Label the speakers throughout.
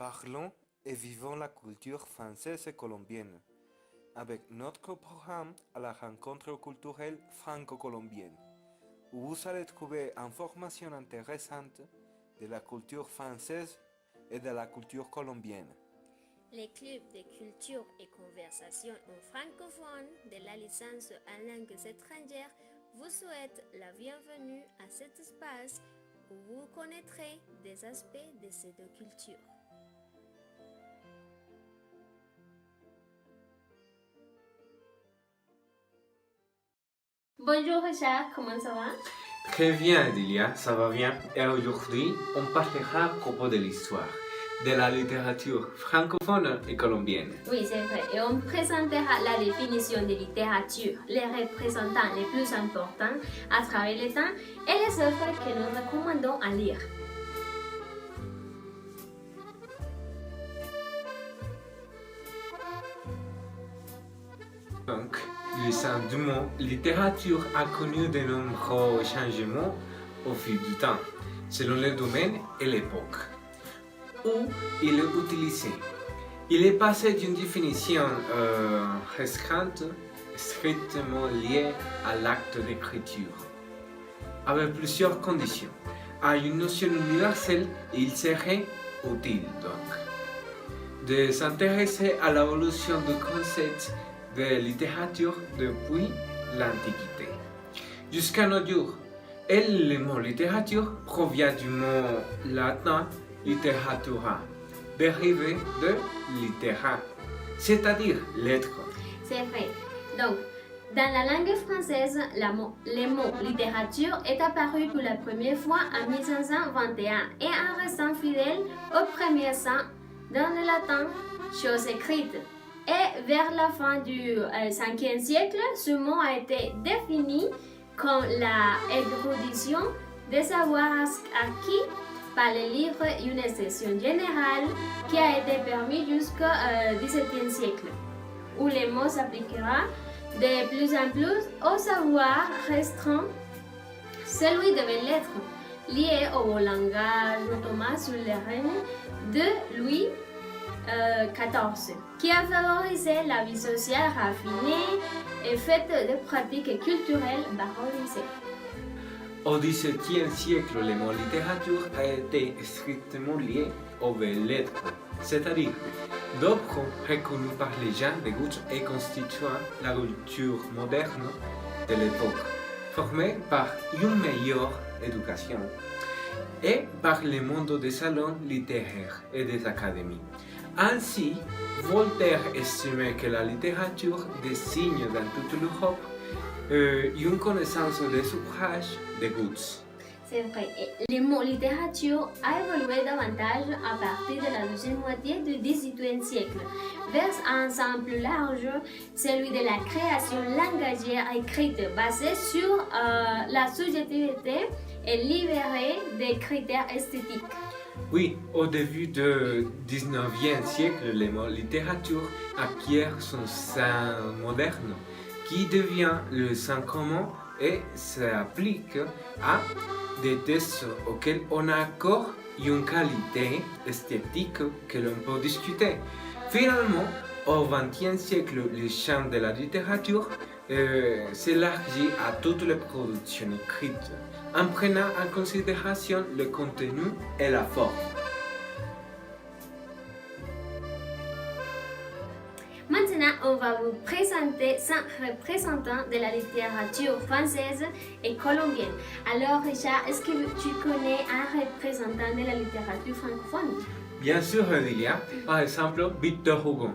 Speaker 1: Parlons et vivons la culture française et colombienne avec notre programme à la rencontre culturelle franco-colombienne, où vous allez trouver informations intéressantes de la culture française et de la culture colombienne.
Speaker 2: Les clubs de culture et conversation en francophone de la licence en langues étrangères vous souhaitent la bienvenue à cet espace où vous connaîtrez des aspects de ces deux cultures. Bonjour Richard, comment ça va?
Speaker 3: Très bien, Adilia, ça va bien. Et aujourd'hui, on parlera à propos de l'histoire, de la littérature francophone et colombienne.
Speaker 2: Oui, c'est vrai. Et on présentera la définition de littérature, les représentants les plus importants à travers le temps et les œuvres que nous recommandons à lire.
Speaker 3: Donc, le sens du mot littérature a connu de nombreux changements au fil du temps, selon le domaine et l'époque où il est utilisé. Il est passé d'une définition restreinte, strictement liée à l'acte d'écriture, avec plusieurs conditions, à une notion universelle. Il serait utile donc de s'intéresser à l'évolution du concept de littérature depuis l'Antiquité jusqu'à nos jours. Et le mot littérature provient du mot latin literatura, dérivé de littéra, c'est-à-dire lettre.
Speaker 2: C'est vrai. Donc, dans la langue française, le mot littérature est apparu pour la première fois en 1521 et en restant fidèle au premier sens dans le latin, chose écrite. Et vers la fin du 5e siècle, ce mot a été défini comme la érudition des savoirs acquis par les livres, une exception générale qui a été permise jusqu'au XVIIe siècle, où le mot s'appliquera de plus en plus au savoir restreint, celui de belles lettres, lié au langage, notamment sous le règne de Louis XIV, qui a favorisé la vie sociale raffinée et faite de pratiques culturelles valorisées.
Speaker 3: Au XVIIe siècle, le mot littérature a été strictement lié aux belles lettres, c'est-à-dire d'œuvres reconnues par les gens de goût et constituant la culture moderne de l'époque, formée par une meilleure éducation et par le monde des salons littéraires et des académies. Ainsi, Voltaire estimait que la littérature désigne dans toute l'Europe une connaissance des ouvrages de goût.
Speaker 2: C'est vrai. Et le mot littérature a évolué davantage à partir de la deuxième moitié du XVIIIe siècle, vers un sens plus large, celui de la création langagière écrite basée sur la subjectivité et libérée des critères esthétiques.
Speaker 3: Oui, au début du XIXe siècle, le mot littérature acquiert son sens moderne, qui devient le sens commun et s'applique à des textes auxquels on accorde une qualité esthétique que l'on peut discuter. Finalement, au XXe siècle, le champ de la littérature s'élargit à toutes les productions écrites, en prenant en considération le contenu et la forme.
Speaker 2: Maintenant, on va vous présenter 5 représentants de la littérature française et colombienne. Alors, Richard, est-ce que tu connais un représentant de la littérature francophone?
Speaker 3: Bien sûr, il y a, par exemple, Victor Hugo,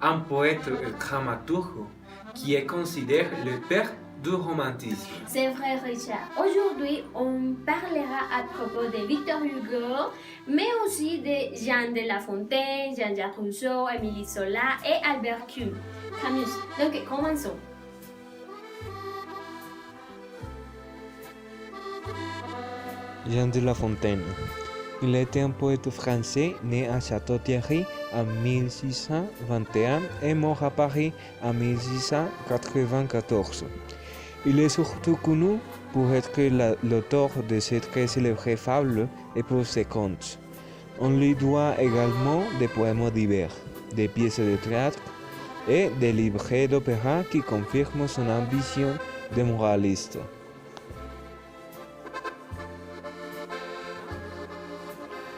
Speaker 3: un poète et dramaturge qui est considéré le père du romantisme.
Speaker 2: C'est vrai, Richard. Aujourd'hui, on parlera à propos de Victor Hugo, mais aussi de Jean de La Fontaine, Jean-Jacques Rousseau, Émile Zola et Albert Camus. Donc, commençons.
Speaker 1: Jean de La Fontaine. Il était un poète français né à Château-Thierry en 1621 et mort à Paris en 1694. Il est surtout connu pour être l'auteur de ces très célèbres fables et pour ses contes. On lui doit également des poèmes divers, des pièces de théâtre et des livrets d'opéra qui confirment son ambition de moraliste.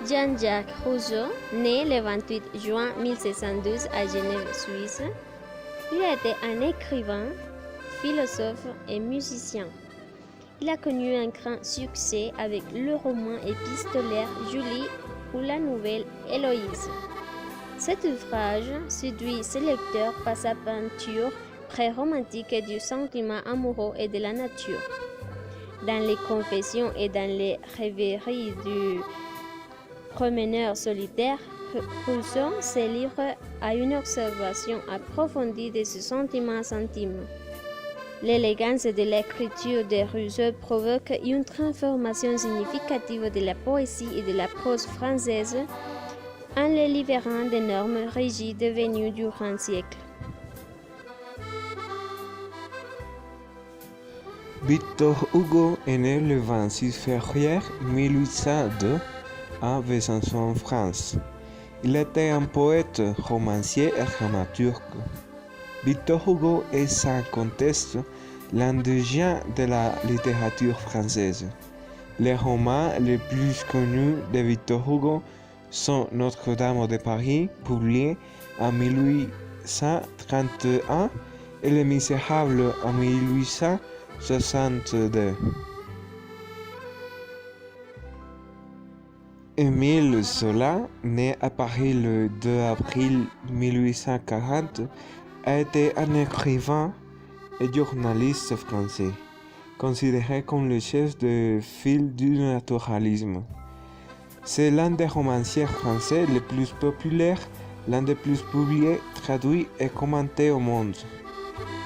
Speaker 2: Jean-Jacques Rousseau, né le 28 juin 1612 à Genève, Suisse, il a été un écrivain, philosophe et musicien. Il a connu un grand succès avec le roman épistolaire Julie ou la nouvelle Héloïse. Cet ouvrage séduit ses lecteurs par sa peinture pré-romantique du sentiment amoureux et de la nature. Dans les confessions et dans les rêveries du promeneur solitaire, Rousseau se livre à une observation approfondie de ses sentiments intimes. L'élégance de l'écriture de Rousseau provoque une transformation significative de la poésie et de la prose française en les libérant des normes rigides venues durant un siècle.
Speaker 1: Victor Hugo est né le 26 février 1802 à Besançon, en France. Il était un poète, romancier et dramaturge. Victor Hugo est sans conteste l'un des géants de la littérature française. Les romans les plus connus de Victor Hugo sont Notre-Dame de Paris, publié en 1831, et Les Misérables en 1862. Émile Zola, né à Paris le 2 avril 1840, a été un écrivain et journaliste français, considéré comme le chef de file du naturalisme. C'est l'un des romanciers français les plus populaires, l'un des plus publiés, traduits et commentés au monde.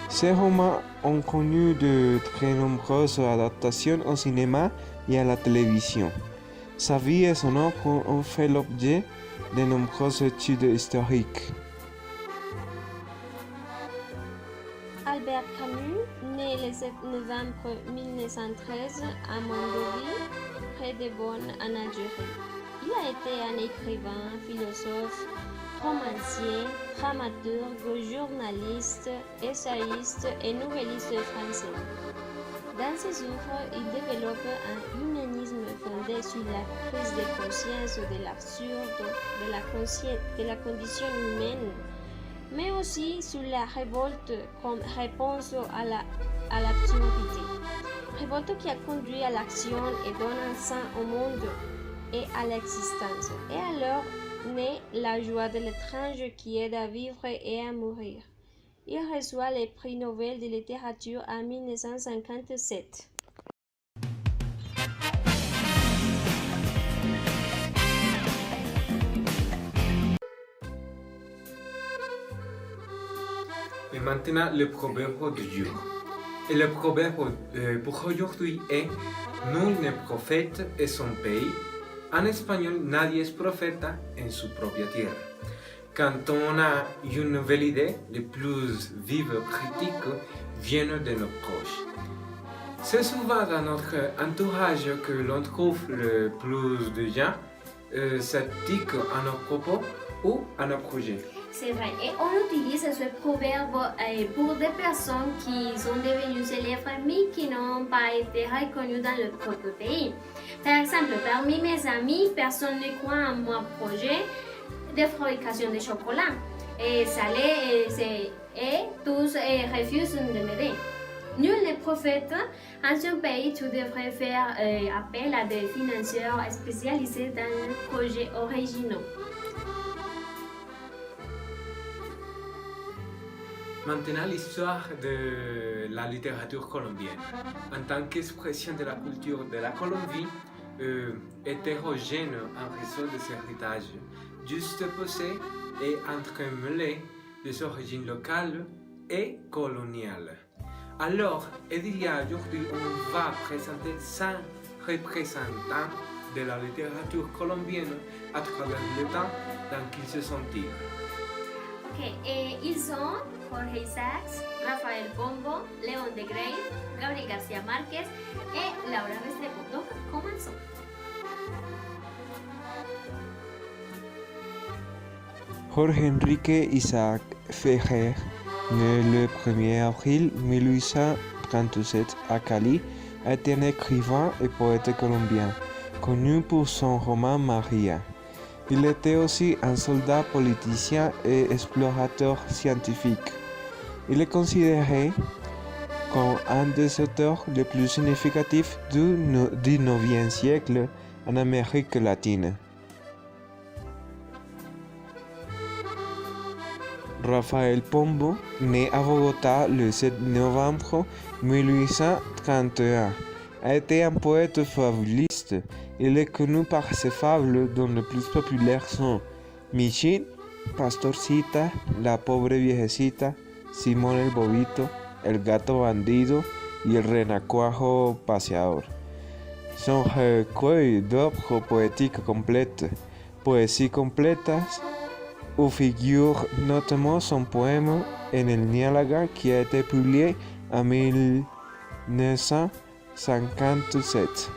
Speaker 1: Ses romans ont connu de très nombreuses adaptations au cinéma et à la télévision. Sa vie et son œuvre ont fait l'objet de nombreuses études historiques.
Speaker 2: Albert Camus, né le 7 novembre 1913 à Mondovi, près de Bonn en Algérie. Il a été un écrivain, philosophe, romancier, dramaturge, journaliste, essayiste et nouvelliste français. Dans ses œuvres, il développe un humanisme fondé sur la prise de conscience de l'absurde de la condition humaine, mais aussi sur la révolte comme réponse à l'absurdité. Révolte qui a conduit à l'action et donne un sens au monde et à l'existence. Et alors naît la joie de l'étrange qui aide à vivre et à mourir. Il reçoit le prix Nobel de littérature en 1957.
Speaker 3: Et maintenant, le proverbe du jour. Et le proverbe pour aujourd'hui est Nul n'est prophète en son pays. En espagnol, nadie es profeta en su propia tierra. Quand on a une nouvelle idée, les plus vives critiques viennent de nos proches. C'est souvent dans notre entourage que l'on trouve le plus de gens sceptiques à nos propos ou à nos projets.
Speaker 2: C'est vrai, et on utilise ce proverbe pour des personnes qui sont devenues célèbres mais qui n'ont pas été reconnues dans leur propre pays. Par exemple, parmi mes amis, personne ne croit en mon projet de fabrication de chocolat et salé et tous refusent de m'aider. Nul n'est prophète. En son pays, tu devrais faire appel à des financeurs spécialisés dans les projets originaux.
Speaker 3: Maintenant, l'histoire de la littérature colombienne. En tant qu'expression de la culture de la Colombie, hétérogène en raison de ses héritages, juste posé et entremêlé des origines locales et coloniales. Alors, aujourd'hui, on va présenter 5 représentants de la littérature colombienne à travers le temps dans qu'ils se sentirent.
Speaker 2: Ok, et ils sont Jorge Isaacs, Rafael Pombo, León de Grey, Gabriel García Márquez et Laura Restrepo. Donc, commençons.
Speaker 1: Jorge Enrique Isaac Ferrer, né le 1er avril 1837 à Cali, est un écrivain et poète colombien, connu pour son roman Maria. Il était aussi un soldat politicien et explorateur scientifique. Il est considéré comme un des auteurs les plus significatifs du XIXe siècle en Amérique latine. Rafael Pombo, né à Bogota le 7 novembre 1831, a été un poète fabuliste. Il est connu par ses fables dont les plus populaires sont Michín, Pastorcita, La pobre viejecita, Simón el Bobito, El gato bandido y El renacuajo paseador. Son recueil d'œuvres poétiques complètes, poésies complètes, où figure notamment son poème En el Niágara qui a été publié en 1957.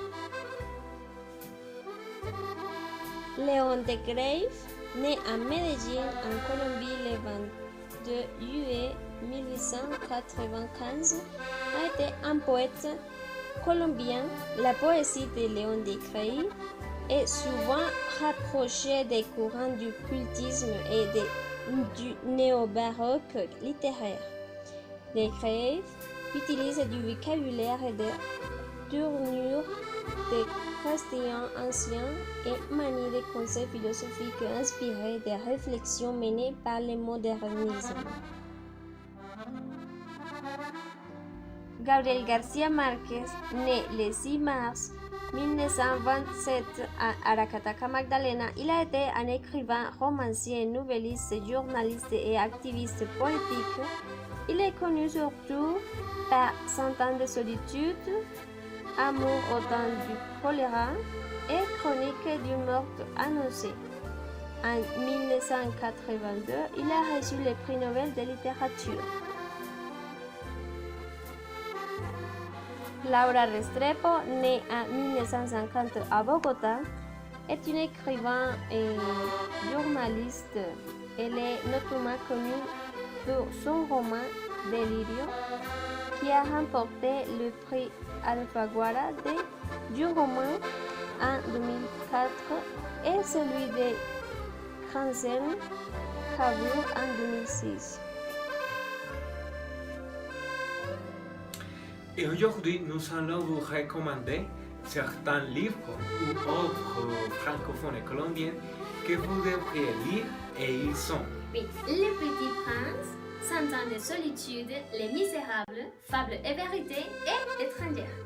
Speaker 4: Léon de Greiff, né à Medellín, en Colombie le 22 juillet 1895, a été un poète colombien. La poésie de Léon de Greiff est souvent rapprochée des courants du cultisme et du néo-baroque littéraire. De Greiff utilise du vocabulaire et des tournures de castillan ancien et manie des concepts philosophiques inspirés des réflexions menées par le modernisme. Gabriel García Márquez, né le 6 mars 1927 à Aracataca, Magdalena, il a été un écrivain, romancier, nouvelliste, journaliste et activiste politique. Il est connu surtout par Cent ans de solitude, Amour au temps du choléra et Chronique d'une mort annoncée. En 1982, il a reçu le prix Nobel de littérature. Laura Restrepo, née en 1950 à Bogota, est une écrivain et journaliste. Elle est notamment connue pour son roman Delirio, qui a remporté le prix Alfaguara du roman en 2004 et celui de Kranzen Kabour en 2006.
Speaker 3: Et aujourd'hui, nous allons vous recommander certains livres ou œuvres francophones et colombiennes que vous devriez lire, et ils sont
Speaker 2: Oui, Le Petit Prince, Cent ans de solitude, Les Misérables, Fables et Vérités et Étrangères.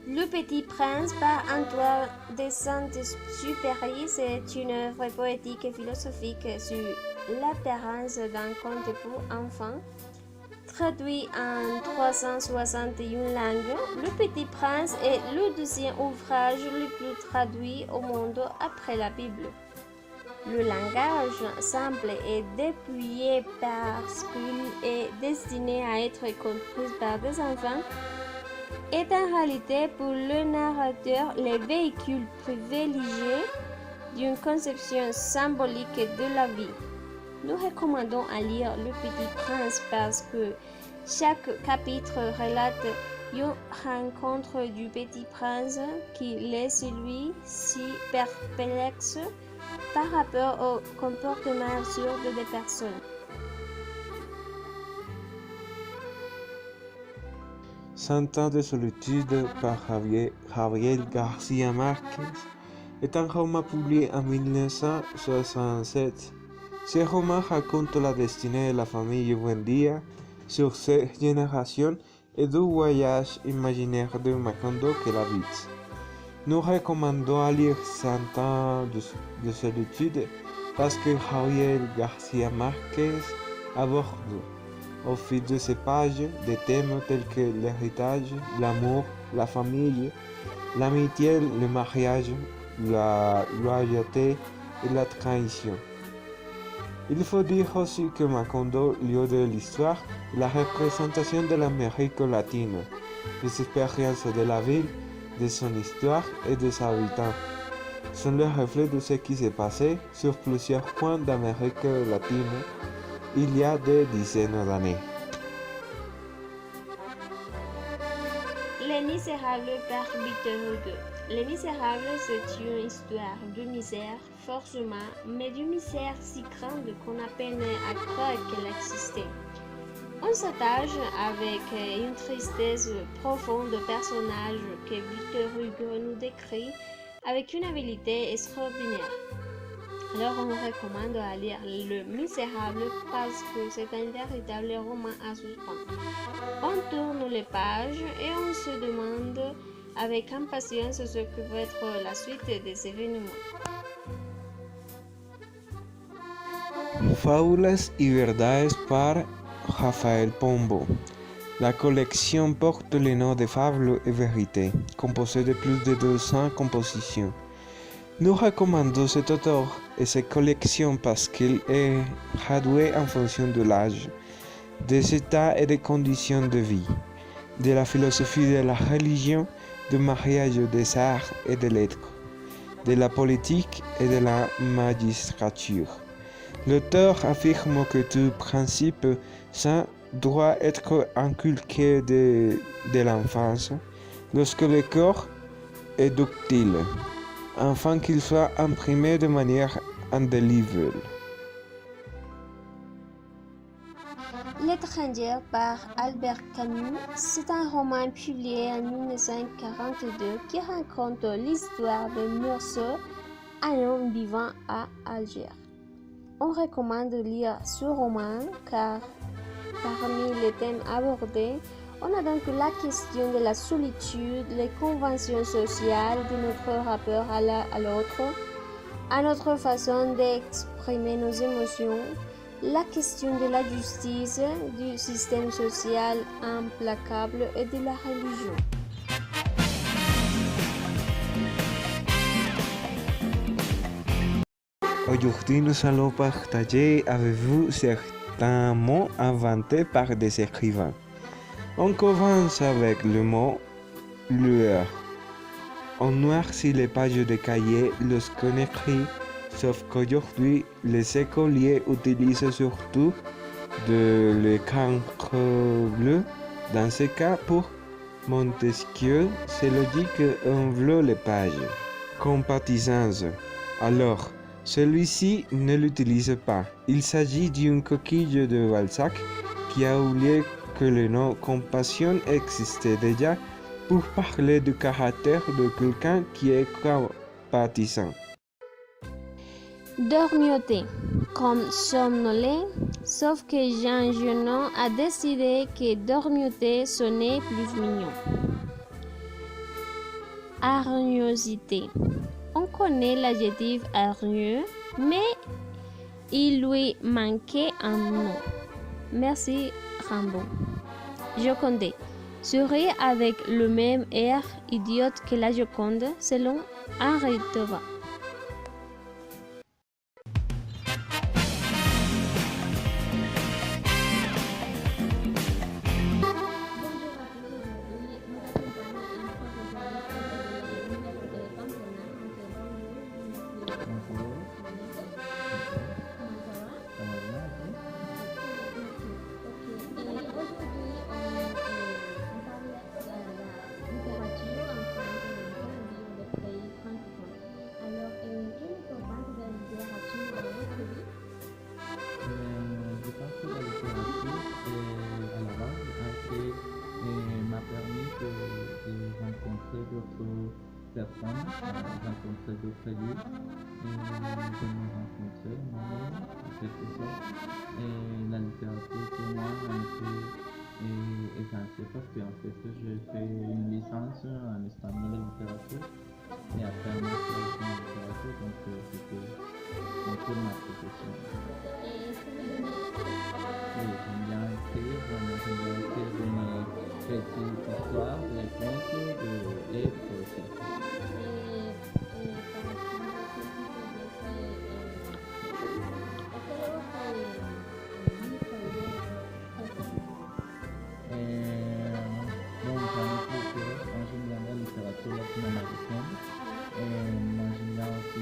Speaker 4: Le Petit Prince par Antoine de Saint-Exupéry, c'est une œuvre poétique et philosophique sur l'apparence d'un conte pour enfants, traduit en 361 langues. Le Petit Prince est le deuxième ouvrage le plus traduit au monde après la Bible. Le langage simple et dépouillé parce qu'il est destiné à être compris par des enfants est en réalité pour le narrateur le véhicule privilégié d'une conception symbolique de la vie. Nous recommandons à lire Le Petit Prince parce que chaque chapitre relate une rencontre du Petit Prince qui laisse lui-ci perplexe par rapport au comportement absurde des personnes.
Speaker 1: Cent ans de solitude par Gabriel García Márquez est un roman publié en 1967. Ce roman raconte la destinée de la famille Buendía sur 6 générations et du voyage imaginaire de Macondo qui l'habite. Nous recommandons à lire Cent ans de solitude parce que Gabriel García Márquez aborde au fil de ces pages des thèmes tels que l'héritage, l'amour, la famille, l'amitié, le mariage, la loyauté et la trahison. Il faut dire aussi que Macondo, lieu de l'histoire, est la représentation de l'Amérique latine, des expériences de la ville, de son histoire et de ses habitants. sont le reflet de ce qui s'est passé sur plusieurs points d'Amérique latine il y a des dizaines d'années.
Speaker 4: Les Misérables par Victor Hugo. Les Misérables, c'est une histoire de misère, forcément, mais d'une misère si grande qu'on a peine à croire qu'elle existait. On s'attache avec une tristesse profonde au personnage que Victor Hugo nous décrit avec une habileté extraordinaire. Alors on recommande à lire Le Misérable parce que c'est un véritable roman à suspens. On tourne les pages et on se demande avec impatience ce que va être la suite des événements.
Speaker 1: Fábulas y verdades par Rafael Pombo. La collection porte le nom de Fables et Vérités, composée de plus de 200 compositions. Nous recommandons cet auteur et cette collection parce qu'il est gradué en fonction de l'âge, des états et des conditions de vie, de la philosophie de la religion, du mariage des arts et des lettres, de la politique et de la magistrature. L'auteur affirme que tout principe sain doit être inculqué dès l'enfance, lorsque le corps est ductile, afin qu'il soit imprimé de manière indélébile.
Speaker 4: L'étrangère par Albert Camus, c'est un roman publié en 1942 qui raconte l'histoire de Meursault, un homme vivant à Alger. On recommande de lire ce roman car parmi les thèmes abordés, on a donc la question de la solitude, les conventions sociales de notre rapport à l'autre, à notre façon d'exprimer nos émotions, la question de la justice, du système social implacable et de la religion.
Speaker 1: Aujourd'hui, nous allons partager avec vous certains mots inventés par des écrivains. On commence avec le mot lueur. On noircit les pages de cahiers lorsqu'on écrit, sauf qu'aujourd'hui, les écoliers utilisent surtout de l'encre bleue. Dans ce cas, pour Montesquieu, c'est logique qu'on veut les pages. Compatissance. Alors, celui-ci ne l'utilise pas. Il s'agit d'une coquille de Balzac qui a oublié que le nom compassion existait déjà pour parler du caractère de quelqu'un qui est compatissant.
Speaker 4: Dormioter, comme somnolé, sauf que Jean Genon a décidé que dormioter sonnait plus mignon. Hargnosité. On connaît l'adjectif hargneux, mais il lui manquait un nom. Merci Rimbaud. Joconde. Sourire avec le même air idiote que la Joconde, selon Henri Thomas.
Speaker 5: Personnes, rencontrer d'autres lieux, et de me rencontrer moi-même, en quelque sorte. Et la littérature pour moi a été essentielle parce qu'en fait j'ai fait une licence en espagnol et littérature et après un master en littérature, donc c'était un peu ma profession. Et j'aime bien écrire des petites histoires, des contes, des livres aussi. Moi j'aime bien la littérature latino-américaine et moi j'aime bien aussi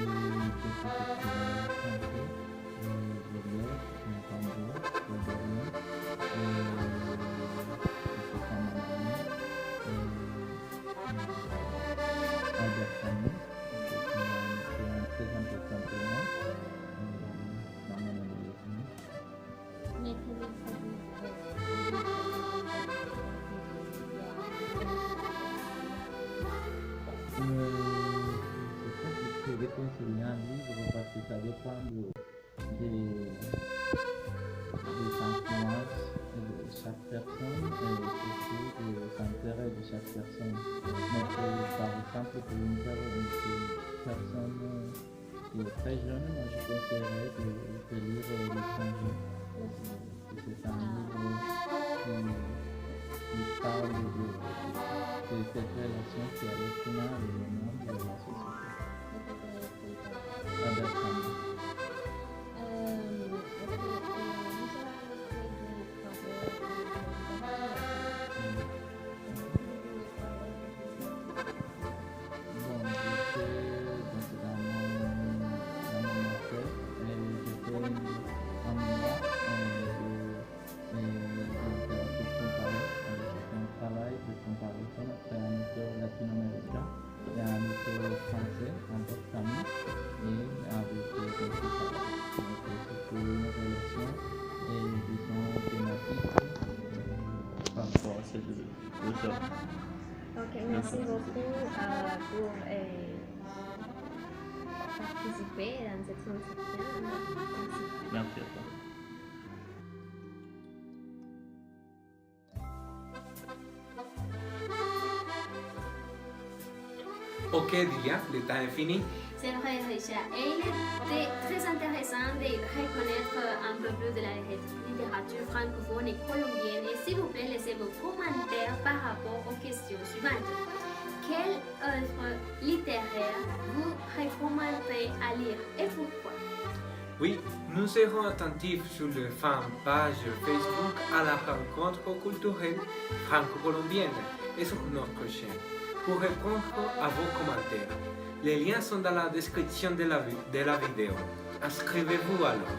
Speaker 5: conseiller un livre parce que ça dépend des influences de chaque personne et surtout des intérêts de chaque personne. Mais par exemple, pour une personne qui est très jeune, moi je conseillerais de lire L'étranger. C'est un livre qui parle de cette relation qui est au final le monde de la société. Albert Camus.
Speaker 4: Ok, merci beaucoup pour participer dans cette entretien.
Speaker 5: Merci à toi.
Speaker 3: Ok, Dilia, le temps est fini.
Speaker 2: C'est vrai, Richard. Et il était très intéressant de reconnaître un peu plus de la littérature francophone et colombienne. Et s'il vous plaît, laissez vos commentaires par rapport aux questions suivantes. Quelle œuvre littéraire vous recommandez à lire et pourquoi?
Speaker 3: Oui, nous serons attentifs sur le page Facebook à la rencontre culturelle franco-colombienne et sur notre chaîne pour répondre à vos commentaires. Les liens sont dans la description de la vidéo. Inscrivez-vous alors.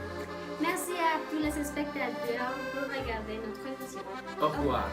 Speaker 2: Merci à tous les spectateurs pour regarder notre émission.
Speaker 3: Au revoir.